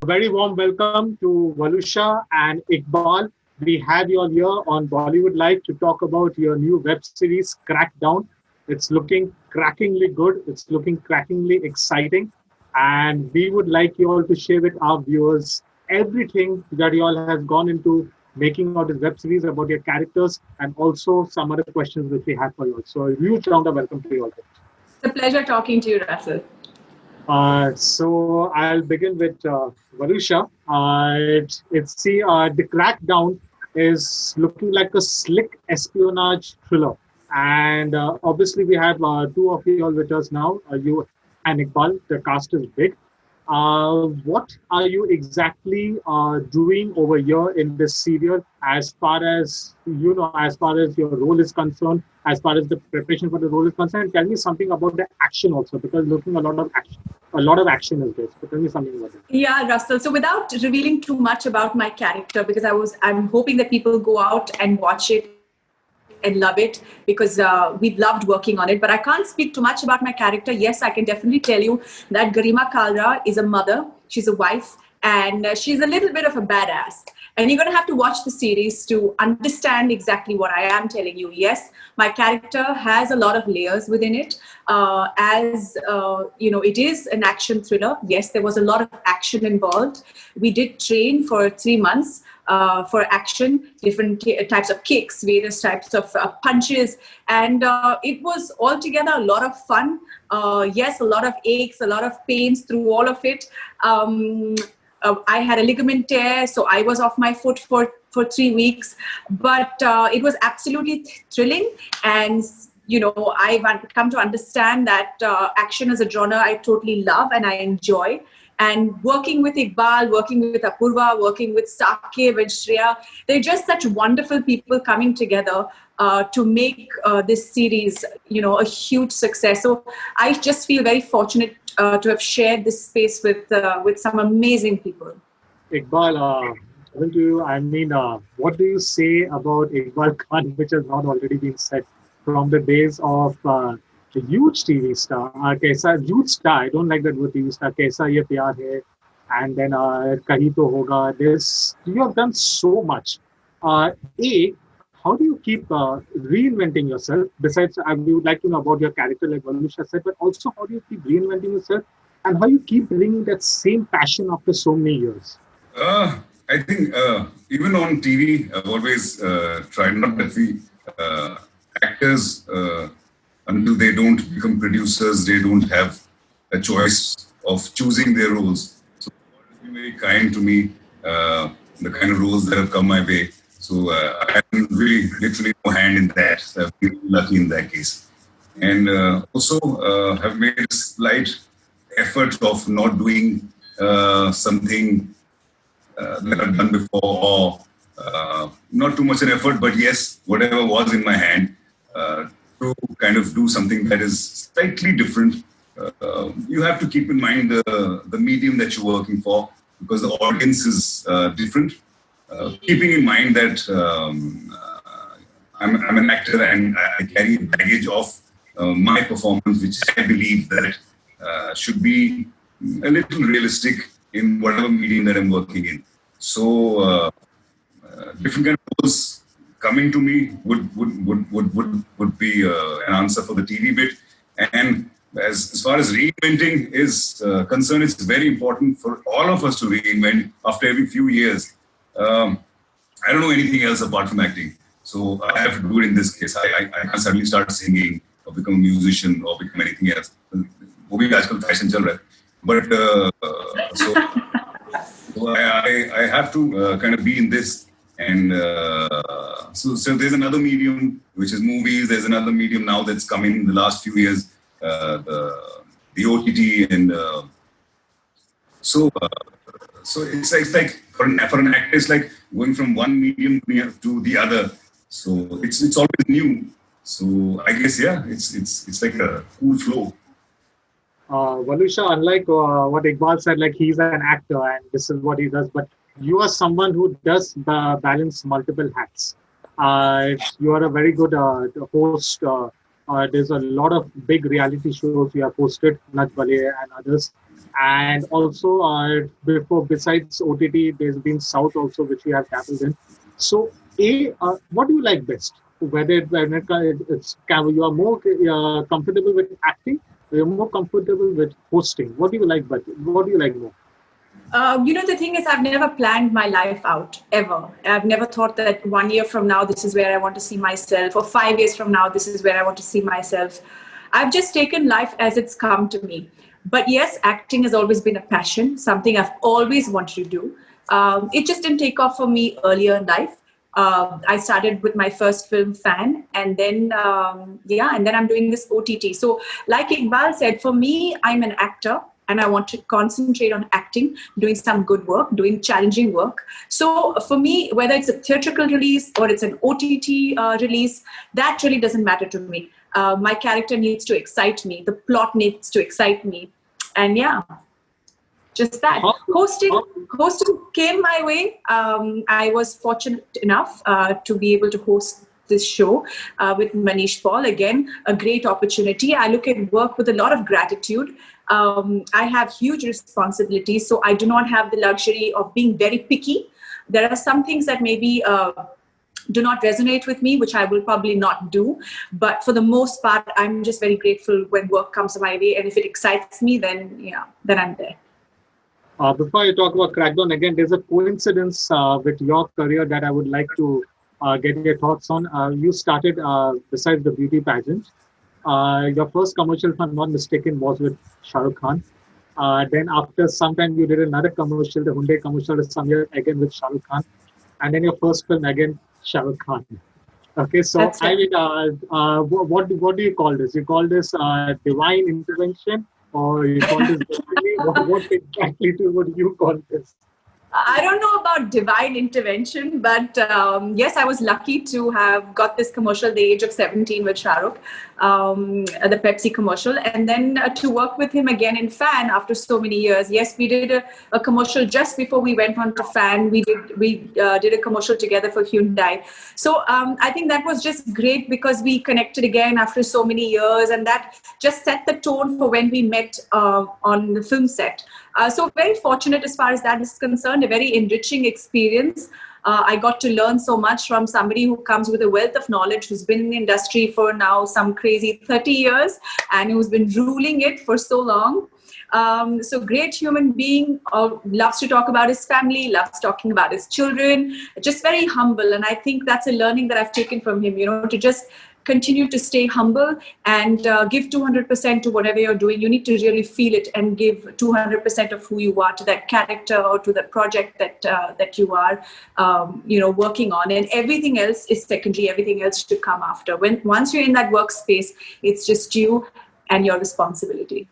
very warm welcome to Waluscha and Iqbal. We have you all here on Bollywood Live to talk about your new web series, Crackdown. It's looking crackingly good. It's looking crackingly exciting. And we would like you all to share with our viewers everything that you all have gone into making out this web series, about your characters, and also some other questions which we have for you all. So a huge round of welcome to you all. It's a pleasure talking to you, Russell. So I'll begin with Waluscha. The Crackdown is looking like a slick espionage thriller. And obviously we have two of you all with us now, you and Iqbal. The cast is big. What are you exactly doing over here in this serial as far as your role is concerned, as far as the preparation for the role is concerned? Tell me something about the action also, because looking a lot of action is this. So tell me something about it. Yeah, Russell. So without revealing too much about my character, because I'm hoping that people go out and watch it and love it, because we loved working on it. But I can't speak too much about my character. Yes, I can definitely tell you that Garima Kalra is a mother. She's a wife, and she's a little bit of a badass. And you're going to have to watch the series to understand exactly what I am telling you. Yes, my character has a lot of layers within it. It is an action thriller. Yes, there was a lot of action involved. We did train for 3 months for action, different types of kicks, various types of punches. And it was altogether a lot of fun. Yes, a lot of aches, a lot of pains through all of it. I had a ligament tear, so I was off my foot for 3 weeks. But it was absolutely thrilling. And, I've come to understand that action as a genre I totally love and I enjoy. And working with Iqbal, working with Apurva, working with Saqib and Shreya, they're just such wonderful people coming together to make this series, a huge success. So I just feel very fortunate to have shared this space with some amazing people. Iqbal, coming to you, what do you say about Iqbal Khan, which has not already been said from the days of a huge TV star, huge star, I don't like that word TV star, Kaisa Ye Pyar Hai, and then Kahi To Hoga. You have done so much. How do you keep reinventing yourself? Besides, we would like to know about your character, like Waluscha said, but also how do you keep reinventing yourself and how you keep bringing that same passion after so many years? I think even on TV, I've always tried not that we actors, until they don't become producers, they don't have a choice of choosing their roles. So God has been very kind to me, the kind of roles that have come my way. So I have really literally no hand in that. So I've been lucky in that case. And also have made a slight effort of not doing something that I've done before, or not too much an effort, but yes, whatever was in my hand, to kind of do something that is slightly different. You have to keep in mind the medium that you're working for, because the audience is different. Keeping in mind that I'm an actor and I carry a baggage of my performance, which I believe that should be a little realistic in whatever medium that I'm working in. So different kind of roles coming to me would be an answer for the TV bit. And as far as reinventing is concerned, it's very important for all of us to reinvent after every few years. I don't know anything else apart from acting. So I have to do it in this case. I can't suddenly start singing or become a musician or become anything else. वो भी आजकल fashion चल रहा है. But so I have to kind of be in this. And so there's another medium, which is movies. There's another medium now that's coming in the last few years, the OTT. And so it's like for an actor, it's like going from one medium to the other. So it's always new. So I guess, yeah, it's like a cool flow. Waluscha, unlike what Iqbal said, like he's an actor and this is what he does, but you are someone who does balance multiple hats. You are a very good host, There's a lot of big reality shows you have posted, Nach Bale and others. And also, besides OTT, there's been South also, which we have dabbled in. So, what do you like best? You are more comfortable with acting, or you're more comfortable with hosting. What do you like better? What do you like more? The thing is, I've never planned my life out, ever. I've never thought that 1 year from now, this is where I want to see myself, or 5 years from now, this is where I want to see myself. I've just taken life as it's come to me. But yes, acting has always been a passion, something I've always wanted to do. It just didn't take off for me earlier in life. I started with my first film, Fan, and then I'm doing this OTT. So like Iqbal said, for me, I'm an actor, and I want to concentrate on acting, doing some good work, doing challenging work. So for me, whether it's a theatrical release or it's an OTT release, that really doesn't matter to me. My character needs to excite me. The plot needs to excite me. And yeah, just that. Hosting came my way. I was fortunate enough to be able to host this show with Manish Paul. Again, a great opportunity. I look at work with a lot of gratitude. I have huge responsibilities, so I do not have the luxury of being very picky. There are some things that maybe do not resonate with me, which I will probably not do. But for the most part, I'm just very grateful when work comes my way. And if it excites me, then I'm there. Before I talk about Crackdown, again, there's a coincidence with your career that I would like to get your thoughts on. You started, besides the beauty pageant, your first commercial, if I'm not mistaken, was with Shah Rukh Khan. Then after some time, you did another commercial, the Hyundai commercial, some year again with Shah Rukh Khan. And then your first film again, Shah Rukh Khan. Okay, so That's right. What do you call this? You call this divine intervention, or you call this destiny? What exactly would you call this? I don't know about divine intervention, but yes, I was lucky to have got this commercial at the age of 17 with Shah Rukh, the Pepsi commercial, and then to work with him again in Fan after so many years. Yes, we did a commercial just before we went on to Fan. We did a commercial together for Hyundai. So I think that was just great because we connected again after so many years, and that just set the tone for when we met on the film set. So very fortunate as far as that is concerned, a very enriching experience. I got to learn so much from somebody who comes with a wealth of knowledge, who's been in the industry for now some crazy 30 years and who's been ruling it for so long. So great human being, loves to talk about his family, loves talking about his children, just very humble. And I think that's a learning that I've taken from him, to just continue to stay humble and give 200% to whatever you're doing. You need to really feel it and give 200% of who you are to that character or to the project that you are, working on. And everything else is secondary. Everything else should come after. Once you're in that workspace, it's just you and your responsibility.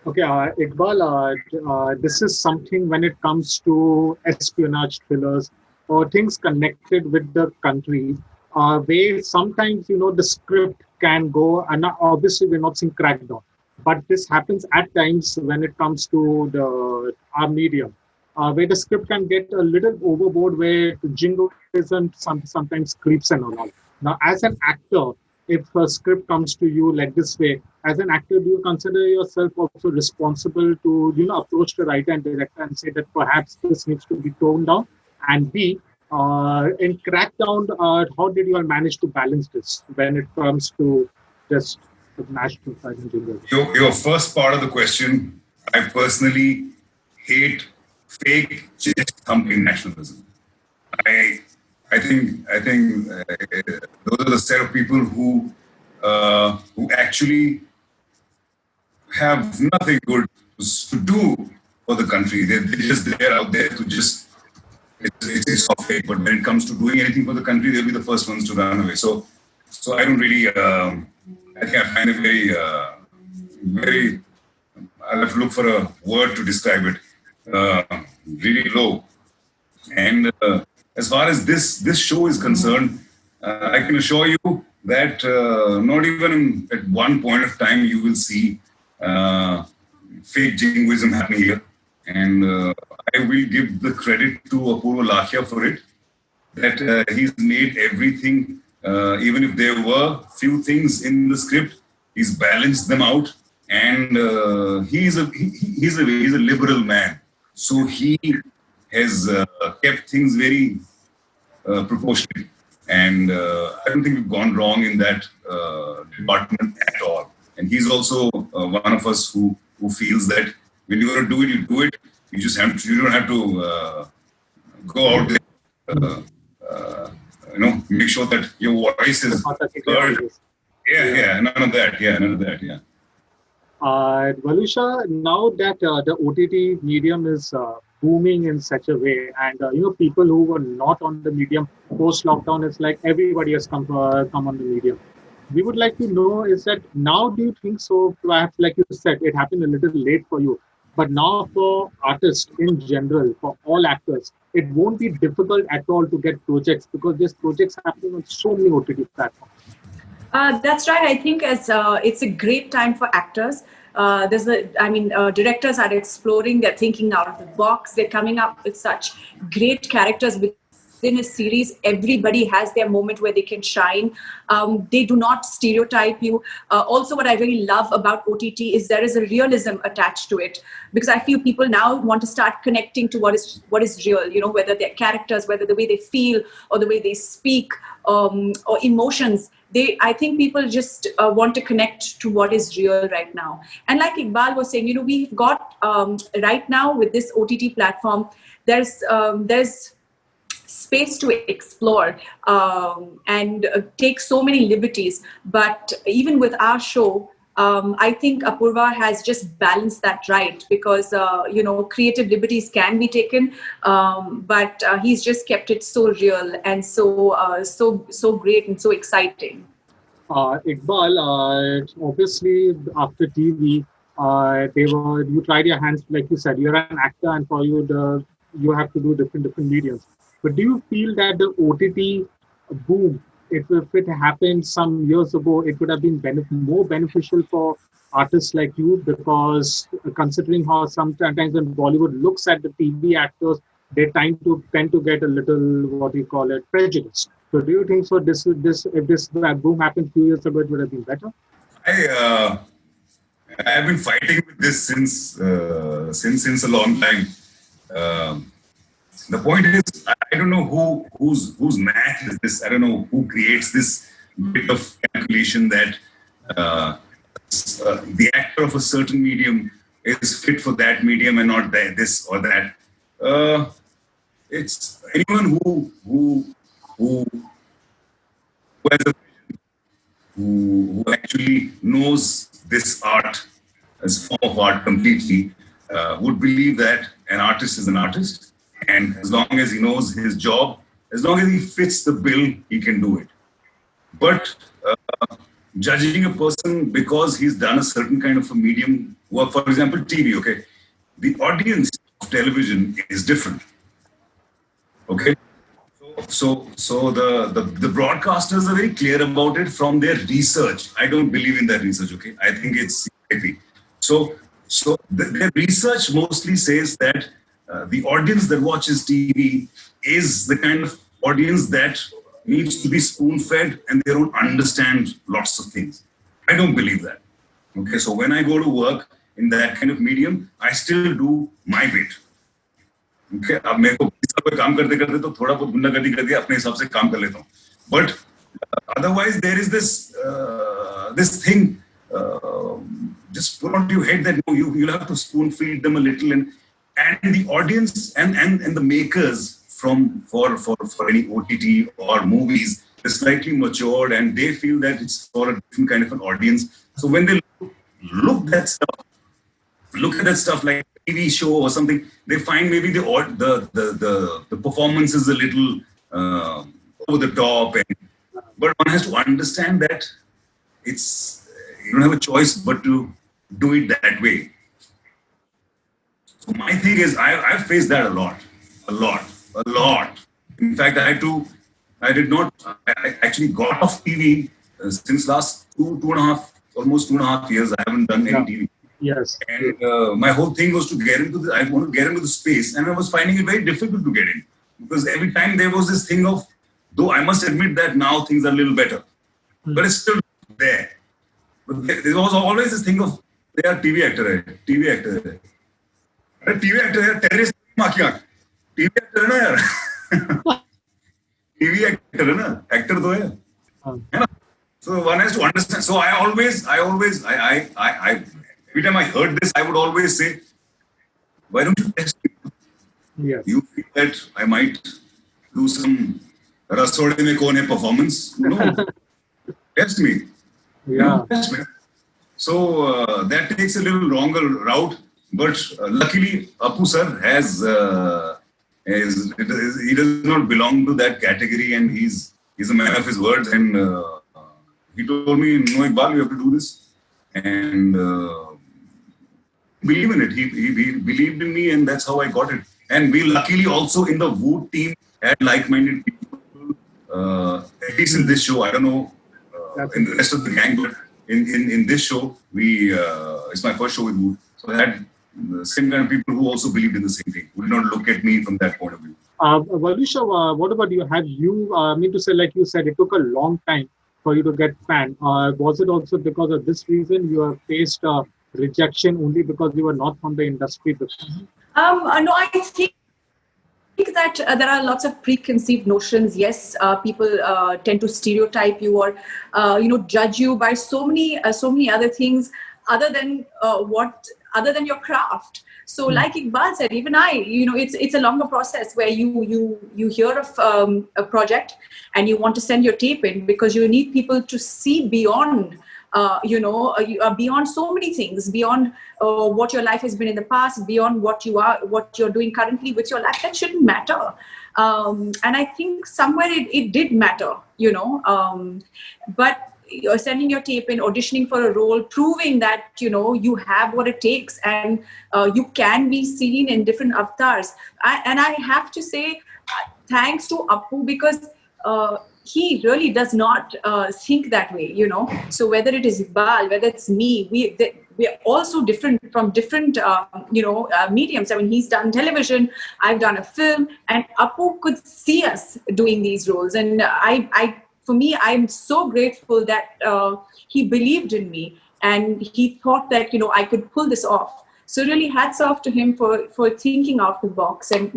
Okay, Iqbal, this is something when it comes to espionage thrillers or things connected with the country, where sometimes, the script can go, and obviously we're not seeing Crackdown, but this happens at times when it comes to our medium, where the script can get a little overboard, where the jingoism sometimes creeps in and all. Now, as an actor, if a script comes to you like this way, as an actor, do you consider yourself also responsible to, approach the writer and director and say that perhaps this needs to be toned down? And B, in Crackdown, how did you all manage to balance this when it comes to just the national side and jingle? Your first part of the question, I personally hate fake chest thumping nationalism. I think those are the set of people who actually have nothing good to do for the country. They're just there out there to just, it's soft fake, but when it comes to doing anything for the country, they'll be the first ones to run away. So I don't really, I think I find it very, I'll have to look for a word to describe it, really low. And as far as this show is concerned, I can assure you that not even at one point of time you will see fake jingoism happening here. And I will give the credit to Apurva Lakhia for it, that he's made everything Even if there were few things in the script, he's balanced them out, and he's a liberal man. So he has kept things very proportionate, and I don't think we've gone wrong in that department at all. And he's also one of us who feels that when you're going to do it, you do it. You just have to. You don't have to go out there. Make sure that your voice is heard. Yeah, none of that. Yeah. Waluscha, now that the OTT medium is booming in such a way, and people who were not on the medium post lockdown, it's like everybody has come on the medium. We would like to know, is that now do you think so? Perhaps, like you said, it happened a little late for you, but now for artists in general, for all actors, it won't be difficult at all to get projects because there's projects happening on so many OTT platforms. That's right. I think it's a great time for actors. Directors are exploring, they're thinking out of the box, they're coming up with such great characters within a series. Everybody has their moment where they can shine. They do not stereotype you. Also, what I really love about OTT is there is a realism attached to it, because I feel people now want to start connecting to what is real, whether they're characters, whether the way they feel or the way they speak, or emotions. I think people just want to connect to what is real right now. And like Iqbal was saying, we've got right now with this OTT platform, there's space to explore and take so many liberties. But even with our show, I think Apurva has just balanced that right, because creative liberties can be taken, but he's just kept it so real and so great and so exciting. Iqbal, obviously after TV, you tried your hands, like you said, you're an actor, and for you you have to do different mediums. But do you feel that the OTT boom, if it happened some years ago, it would have been more beneficial for artists like you? Because considering how sometimes when Bollywood looks at the TV actors, they tend to get a little, prejudice. So do you think so? If this boom happened a few years ago, it would have been better? I have been fighting with this since a long time. The point is, I don't know whose math is this. I don't know who creates this bit of calculation that the actor of a certain medium is fit for that medium and not this or that. It's anyone who has a vision, who actually knows this art as form of art completely, would believe that an artist is an artist. And as long as he knows his job, as long as he fits the bill, he can do it. But judging a person because he's done a certain kind of a medium work, for example, TV, okay? The audience of television is different, okay? So the broadcasters are very clear about it from their research. I don't believe in that research, okay? I think it's heavy. So their research mostly says that the audience that watches TV is the kind of audience that needs to be spoon-fed and they don't understand lots of things. I don't believe that. Okay, so when I go to work in that kind of medium, I still do my bit. Okay, अब मेरे को पे काम करते तो थोड़ा बहुत गुंडागर्दी कर दिया अपने हिसाब से काम कर लेता हूँ. But otherwise there is this thing just put on your head that you'll have to spoon feed them a little, and the audience and the makers for any OTT or movies is slightly matured, and they feel that it's for a different kind of an audience. So when they look at that stuff like a TV show or something, they find maybe the performance is a little over the top, but one has to understand that you don't have a choice but to do it that way. So my thing is, I've faced that a lot. In fact, I actually got off TV since last almost 2.5 years. I haven't done any TV. Yes. And my whole thing was I want to get into the space, and I was finding it very difficult to get in, because every time there was this thing of Though I must admit that now things are a little better, but it's still there. But there was always this thing of they are TV actor, hai, TV actor. Hai. अरे TV actor है, terrorist माँ की आँख. TV actor है ना यार. TV actor है ना, actor तो है. है ना? So one has to understand. So I every time I heard this, I would always say, why don't you test me? Yes. You feel that I might do some Rasode Mein Kaun Hai performance? No. Test me. Yeah. Test me. So that takes a little longer route, but luckily Apu sir he does not belong to that category, and he's a man of his words, and he told me, no, Iqbal, you have to do this, and believe in it. He believed in me, and that's how I got it. And we luckily also in the Wood team had like-minded people, at least in this show. I don't know in the rest of the gang, but in this show, it's my first show with Wood. So I had the same kind of people who also believed in the same thing, who did not look at me from that point of view. Waluscha, what about you? Have you, like you said, it took a long time for you to get fan. Was it also because of this reason you have faced rejection only because you were not from the industry before? No, I think that there are lots of preconceived notions. Yes, people tend to stereotype you or judge you by so many other things other than your craft. So, like Iqbal said, even it's a longer process where you hear of a project and you want to send your tape in because you need people to see beyond. Beyond so many things, beyond what your life has been in the past, beyond what you're doing currently with your life, that shouldn't matter. And I think somewhere it did matter, but you're sending your tape in, auditioning for a role, proving that, you have what it takes and you can be seen in different avatars. And I have to say, thanks to Appu, because he really does not think that way, So whether it is Iqbal, whether it's me, we are also different from different, mediums. I mean, he's done television, I've done a film, and Appu could see us doing these roles. And for me, I'm so grateful that he believed in me and he thought that, I could pull this off. So really hats off to him for thinking out the box and,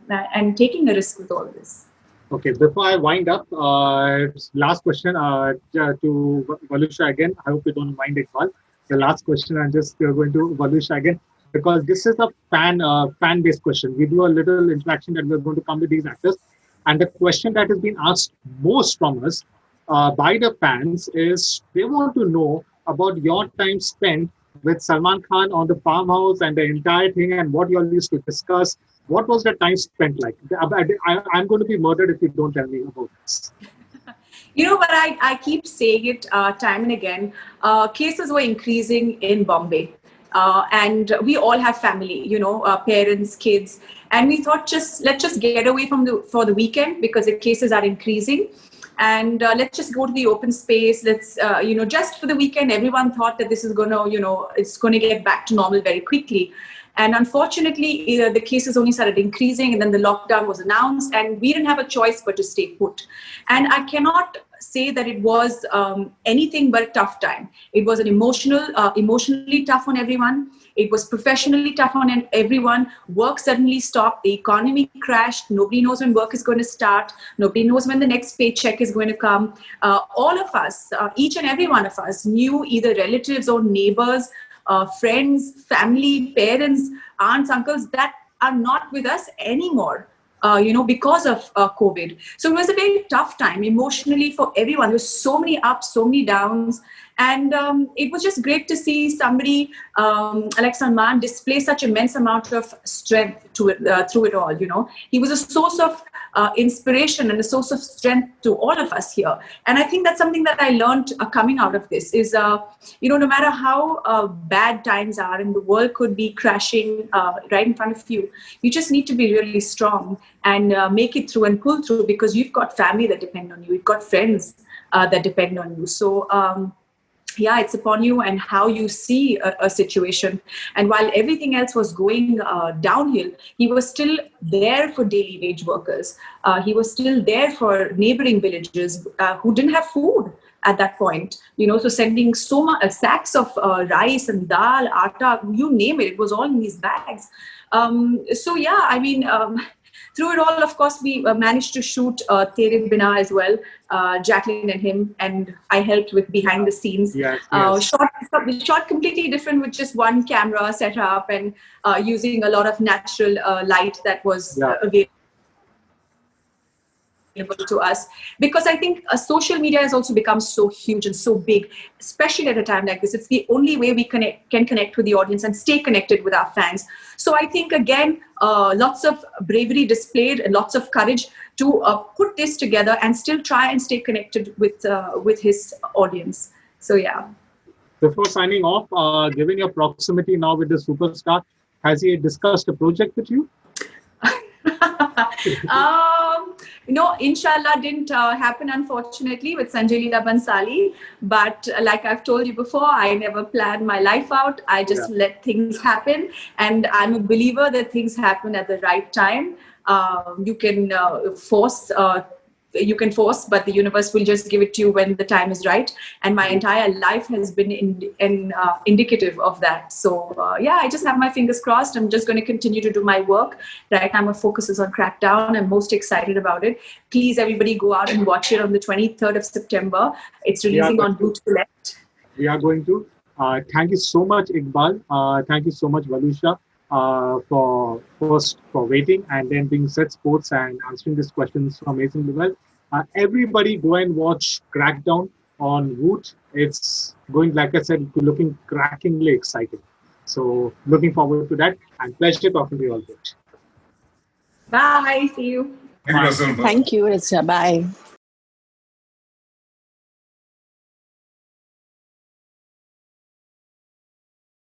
and taking a risk with all this. Okay, before I wind up, last question to Waluscha again. I hope you don't mind it, Iqbal. The last question, I'm just going to Waluscha again, because this is a fan-based question. We do a little interaction that we're going to come with these actors. And the question that has been asked most from us by the fans is they want to know about your time spent with Salman Khan on the farmhouse and the entire thing and what you all used to discuss. What was the time spent like? I'm going to be murdered if you don't tell me about this. But I keep saying it time and again. Cases were increasing in Bombay. And we all have family, parents, kids. And we thought let's just get away for the weekend because the cases are increasing. And let's just go to the open space. Let's, just for the weekend, everyone thought that this is going to, it's going to get back to normal very quickly. And unfortunately, the cases only started increasing and then the lockdown was announced and we didn't have a choice but to stay put. And I cannot say that it was anything but a tough time. It was an emotionally tough on everyone. It was professionally tough on everyone. Work suddenly stopped. The economy crashed. Nobody knows when work is going to start. Nobody knows when the next paycheck is going to come. All of us, each and every one of us knew either relatives or neighbors, friends, family, parents, aunts, uncles that are not with us anymore, because of COVID. So it was a very tough time emotionally for everyone. There were so many ups, so many downs. And it was just great to see somebody like Salman display such immense amount of strength through it all. He was a source of inspiration and a source of strength to all of us here. And I think that's something that I learned coming out of this is, no matter how bad times are and the world could be crashing right in front of you, you just need to be really strong and make it through and pull through because you've got family that depend on you. You've got friends that depend on you. So yeah, it's upon you and how you see a situation. And while everything else was going downhill, he was still there for daily wage workers. He was still there for neighboring villages who didn't have food at that point. So sending so much sacks of rice and dal, atta, you name it, it was all in these bags. So yeah, I mean, through it all, of course, we managed to shoot Tere Bina as well, Jacqueline and him, and I helped with behind the scenes. Yes. Shot completely different with just one camera set up and using a lot of natural light that was available to us, because I think social media has also become so huge and so big, especially at a time like this. It's the only way we can connect with the audience and stay connected with our fans. So I think, again, lots of bravery displayed and lots of courage to put this together and still try and stay connected with his audience. So yeah. Before signing off, given your proximity now with the superstar, has he discussed a project with you? Inshallah didn't happen, unfortunately, with Sanjay Leela Bansali. But like I've told you before, I never planned my life out. I just let things happen. And I'm a believer that things happen at the right time. You can force, but the universe will just give it to you when the time is right. And my entire life has been indicative of that. So I just have my fingers crossed. I'm just going to continue to do my work. Right now, my focus is on Crackdown. I'm most excited about it. Please, everybody, go out and watch it on the 23rd of September. It's releasing on Root Select. We are going to. Thank you so much, Iqbal. Thank you so much, Waluscha, for waiting and then being set sports and answering these questions so amazingly well. Everybody go and watch Crackdown on Root. It's going, like I said, looking crackingly exciting. So looking forward to that, and pleasure talking to you all. Bye. See you. Thank you, Russell. Thank you, Richa. Bye.